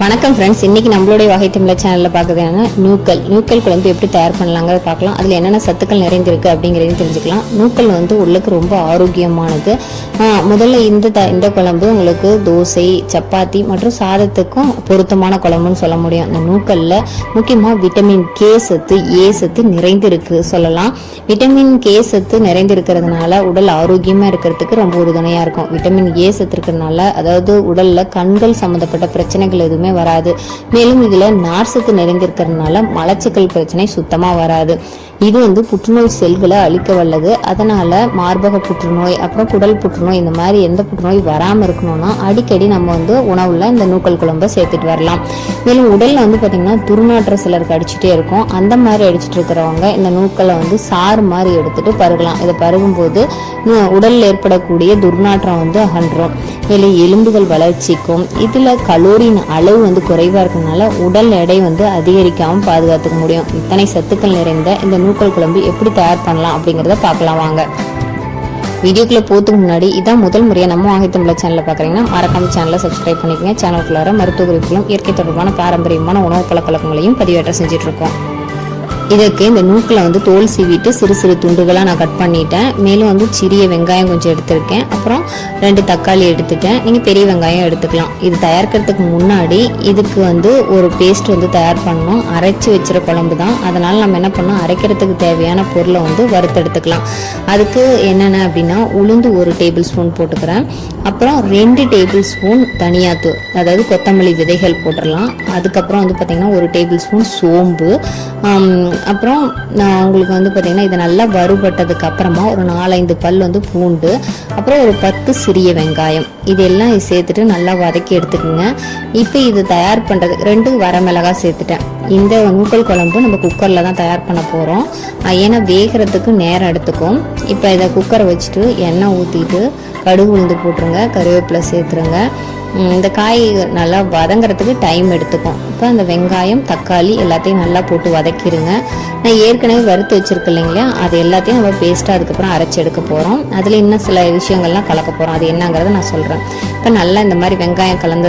வணக்கம் ஃப்ரெண்ட்ஸ், இன்னைக்கு நம்மளுடைய வகை தமிழ சேனலில் பார்க்குறதுனா நூக்கல் குழம்பு எப்படி தயார் பண்ணலாங்கிறத பார்க்கலாம். அதில் என்னென்ன சத்துக்கள் நிறைந்திருக்கு அப்படிங்கிறதையும் தெரிஞ்சுக்கலாம். நூக்கல் உள்ளுக்கு ரொம்ப ஆரோக்கியமானது. முதல்ல இந்த குழம்பு உங்களுக்கு தோசை, சப்பாத்தி மற்றும் சாதத்துக்கும் பொருத்தமான குழம்புன்னு சொல்ல முடியும். இந்த நூக்கல்ல முக்கியமாக விட்டமின் கே சத்து, ஏ சத்து நிறைந்திருக்கு சொல்லலாம். விட்டமின் கே சத்து நிறைந்திருக்கிறதுனால உடல் ஆரோக்கியமாக இருக்கிறதுக்கு ரொம்ப உறுதுணையாக இருக்கும். விட்டமின் ஏ சத்து இருக்கிறதுனால, அதாவது உடலில் கண்கள் சம்மந்தப்பட்ட பிரச்சனைகள் எதுவுமே வராது. மேலும் இதுல நார்சத்து நிறைந்திருக்கிறதுனால மலச்சிக்கல் பிரச்சனை சுத்தமா வராது. இது புற்றுநோய் செல்களை அழிக்க வல்லது. அதனால மார்பக புற்றுநோய், அப்புறம் குடல் புற்றுநோய், இந்த மாதிரி எந்த புற்றுநோய் வராம இருக்கணும்னா அடிக்கடி நம்ம உணவுல இந்த நூக்கல் குழம்பை சேர்த்துட்டு வரலாம். மேலும் உடல்ல பாத்தீங்கன்னா துர்நாற்ற சிலருக்கு அடிச்சுட்டே இருக்கும். அந்த மாதிரி அடிச்சுட்டு இருக்கிறவங்க இந்த நூக்கலை சாறு மாதிரி எடுத்துட்டு பருகலாம். இதை பருகும் போது உடல்ல ஏற்படக்கூடிய துர்நாற்றம் அகன்றும். மேலும் எலும்புகள் வளர்ச்சிக்கும். இதுல கலோரின் அளவு குறைவா இருக்கனால உடல் எடை அதிகரிக்காம பாதுகாத்துக்க முடியும். இத்தனை சத்துக்கள் நிறைந்த இந்த நூக்கல் குழம்பு எப்படி தயார் பண்ணலாம் அப்படிங்கறத பார்க்கலாம் வாங்க. வீடியோக்குள்ள போறதுக்கு முன்னாடி இதான் முதல் முறையா நம்ம வகை தமிழ சேனலை பாக்குறீங்கன்னா மறக்காம சேனலை சப்ஸ்கிரைப் பண்ணிக்கங்க. சேனலுக்குள்ளார மருத்துவ குறிப்புகளும் இயற்கை தொடர்பான பாரம்பரியமான உணவு பழக்கவழக்கங்களையும் பதிவேற்றம் செஞ்சுட்டு இருக்கோம். இதற்கு இந்த நூக்கலை தோல் சீவிட்டு சிறு சிறு துண்டுகளாக நான் கட் பண்ணிட்டேன். மேலும் சிறிய வெங்காயம் கொஞ்சம் எடுத்திருக்கேன். அப்புறம் 2 தக்காளி எடுத்துட்டேன். நீங்கள் பெரிய வெங்காயம் எடுத்துக்கலாம். இது தயாரிக்கிறதுக்கு முன்னாடி இதுக்கு ஒரு பேஸ்ட் தயார் பண்ணணும். அரைச்சி வச்சிட குழம்பு தான். அதனால் நம்ம என்ன பண்ணோம், அரைக்கிறதுக்கு தேவையான பொருளை வறுத்தெடுத்துக்கலாம். அதுக்கு என்னென்ன அப்படின்னா, உளுந்து 1 டேபிள் ஸ்பூன் போட்டுக்கிறேன். அப்புறம் 2 டேபிள் ஸ்பூன் தனியாத்தூள், அதாவது கொத்தமல்லி விதைகள் போட்டுடலாம். அதுக்கப்புறம் பார்த்தீங்கன்னா 1 டேபிள் ஸ்பூன் சோம்பு. அப்புறம் நான் உங்களுக்கு பார்த்தீங்கன்னா இதை நல்லா வறுபட்டதுக்கு அப்புறமா ஒரு 4-5 பல் பூண்டு, அப்புறம் ஒரு 10 சிறிய வெங்காயம், இதெல்லாம் சேர்த்துட்டு நல்லா வதக்கி எடுத்துக்கோங்க. இப்போ இது தயார் பண்ணுறது 2 வரமிளகாய் சேர்த்துட்டேன். இந்த நூக்கல் குழம்பு நம்ம குக்கரில் தான் தயார் பண்ண போகிறோம். ஏன்னா வேகிறதுக்கு நேரம் எடுத்துக்கும். இப்போ இதை குக்கரை வச்சுட்டு எண்ணெய் ஊற்றிட்டு கடுகு உளுந்து போட்டுருங்க, கருவேப்பிலை சேர்த்துருங்க. இந்த காய் நல்லா வதங்கிறதுக்கு டைம் எடுத்துக்கும். இப்போ அந்த வெங்காயம், தக்காளி எல்லாத்தையும் நல்லா போட்டு வதக்கிடுங்க. நான் ஏற்கனவே வறுத்து வச்சிருக்கேன் இல்லைங்களா, அது எல்லாத்தையும் நம்ம பேஸ்ட்டாக அதுக்கப்புறம் அரைச்சி எடுக்க போகிறோம். அதில் இன்னும் சில விஷயங்கள்லாம் கலக்க போகிறோம். அது என்னங்கிறத நான் சொல்கிறேன். இப்போ நல்லா இந்த மாதிரி வெங்காயம்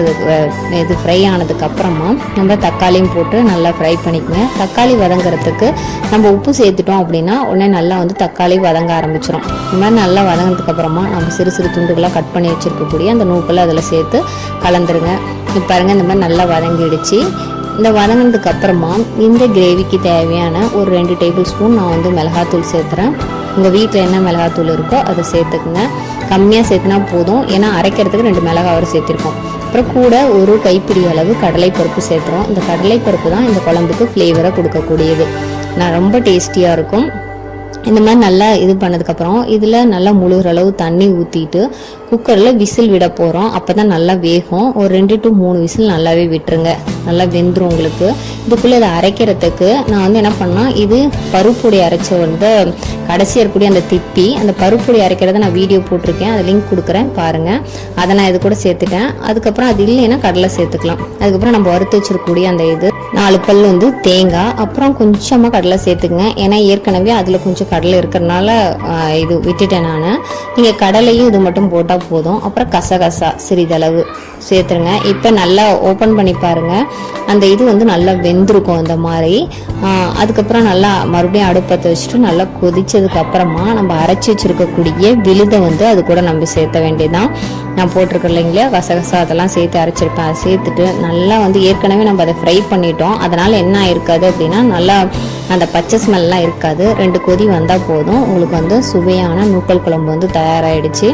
இது ஃப்ரை ஆனதுக்கப்புறமா நம்ம தக்காளியும் போட்டு நல்லா ஃப்ரை பண்ணிக்கோங்க. தக்காளி வதங்கிறதுக்கு நம்ம உப்பு சேர்த்துட்டோம் அப்படின்னா உடனே நல்லா தக்காளி வதங்க ஆரம்பிச்சிடும். இந்த மாதிரி நல்லா வதங்கினதுக்கப்புறமா நம்ம சிறு சிறு துண்டுகளாக கட் பண்ணி வச்சுருக்கக்கூடிய அந்த நூக்கலை அதில் சேர்த்து கலந்துருங்க. இப்போ பாருங்கள், இந்த மாதிரி நல்லா வதங்கிடுச்சு. இந்த வதங்கினதுக்கு அப்புறமா இந்த கிரேவிக்கு தேவையான ஒரு 2 டேபிள் ஸ்பூன் நான் மிளகாத்தூள் சேர்த்துறேன். உங்கள் வீட்டில் என்ன மிளகாத்தூள் இருக்கோ அதை சேர்த்துக்குங்க. கம்மியாக சேர்த்துனா போதும், ஏன்னா அரைக்கிறதுக்கு 2 மிளகாய் சேர்த்திருக்கோம். அப்புறம் கூட ஒரு கைப்பிடி அளவு கடலைப்பருப்பு சேர்த்துறோம். இந்த கடலைப்பருப்பு தான் இந்த குழம்புக்கு ஃப்ளேவரை கொடுக்கக்கூடியது. ரொம்ப டேஸ்டியாக இருக்கும். இந்த மாதிரி நல்லா இது பண்ணதுக்கப்புறம் இதில் நல்லா முழுகிற அளவு தண்ணி ஊற்றிட்டு குக்கரில் விசில் விட போகிறோம். அப்போ தான் நல்லா வேகும். ஒரு 2 to 3 விசில் நல்லாவே விட்டுருங்க. நல்லா வெந்துடும் உங்களுக்கு. இதுக்குள்ளே இதை அரைக்கிறதுக்கு நான் என்ன பண்ணால், இது பருப்புடைய அரைச்ச கடைசியாக இருக்கக்கூடிய அந்த திப்பி, அந்த பருப்புடைய அரைக்கிறத நான் வீடியோ போட்டிருக்கேன், அதை லிங்க் கொடுக்குறேன் பாருங்கள். அதை நான் இது கூட சேர்த்துட்டேன். அதுக்கப்புறம் அது இல்லைன்னா கடலை சேர்த்துக்கலாம். அதுக்கப்புறம் நம்ம வறுத்து வச்சிருக்கக்கூடிய அந்த 4 பல் தேங்காய், அப்புறம் கொஞ்சமாக கடலை சேர்த்துக்குங்க. ஏன்னா ஏற்கனவே அதில் கொஞ்சம் கடலை இருக்கிறதுனால இது விட்டுட்டேன் நான். நீங்கள் கடலையும் இது மட்டும் போட்டால் போதும். அப்புறம் கசகசா சிறிதளவு சேர்த்துருங்க. இப்போ நல்லா ஓப்பன் பண்ணி பாருங்க, அந்த இது நல்லா வெந்திருக்கும் அந்த மாதிரி. அதுக்கப்புறம் நல்லா மறுபடியும் அடுப்பத்தை வச்சுட்டு நல்லா கொதிச்சதுக்கு அப்புறமா நம்ம அரைச்சி வச்சிருக்கக்கூடிய விழுதை அது கூட நம்ம சேர்த்த வேண்டியதுதான். நான் போட்டிருக்கேன் இல்லைங்களா, கசகசா அதெல்லாம் சேர்த்து அரைச்சிருப்பேன். அதை சேர்த்துட்டு நல்லா ஏற்கனவே நம்ம அதை ஃப்ரை பண்ணிட்டோம். அதனால என்ன ஆயிருக்காது அப்படின்னா, நல்லா அந்த பச்சை ஸ்மெல்லாம் இருக்காது. 2 கொதி வந்தால் போதும். உங்களுக்கு சுவையான நூக்கல் குழம்பு தயாராகிடுச்சு.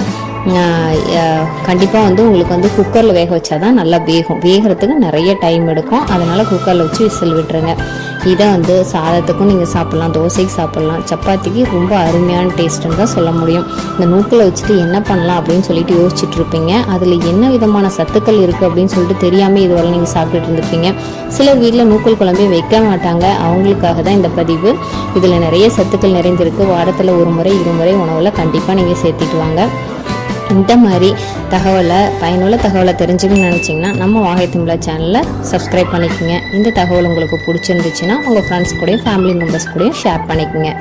கண்டிப்பாக உங்களுக்கு குக்கரில் வேக வச்சாதான் நல்லா வேகிறதுக்கு நிறைய டைம் எடுக்கும். அதனால் குக்கரில் வச்சு விசில் விட்டுருங்க. இதை சாதத்துக்கும் நீங்கள் சாப்பிட்லாம், தோசைக்கு சாப்பிட்லாம், சப்பாத்திக்கு ரொம்ப அருமையான டேஸ்ட்டுன்னு தான் சொல்ல முடியும். இந்த நூக்கலை வச்சுட்டு என்ன பண்ணலாம் அப்படின்னு சொல்லிட்டு யோசிச்சுட்டு இருப்பீங்க. அதில் என்ன விதமான சத்துக்கள் இருக்குது அப்படின்னு சொல்லிட்டு தெரியாமல் இதுவரை நீங்கள் சாப்பிட்டுட்டு இருந்திருப்பீங்க. சில வீட்டில் நூக்கல் குழம்பே வைக்க மாட்டாங்க. அவங்களுக்காக தான் இந்த பதிவு. இதில் நிறைய சத்துக்கள் நிறைந்திருக்கு. வாரத்தில் 1 முறை 2 முறை உணவில் கண்டிப்பாக நீங்கள் சேர்த்திட்டு வாங்க. இந்த மாதிரி பயனுள்ள தகவலை தெரிஞ்சுக்கணும்னு நினச்சிங்கன்னா நம்ம வாகை தமிழ சேனலை சப்ஸ்கிரைப் பண்ணிக்கோங்க. இந்த தகவல் உங்களுக்கு பிடிச்சிருந்துச்சுன்னா உங்கள் ஃப்ரெண்ட்ஸ் கூடயும் ஃபேமிலி மெம்பர்ஸ் கூடயும் ஷேர் பண்ணிக்கோங்க.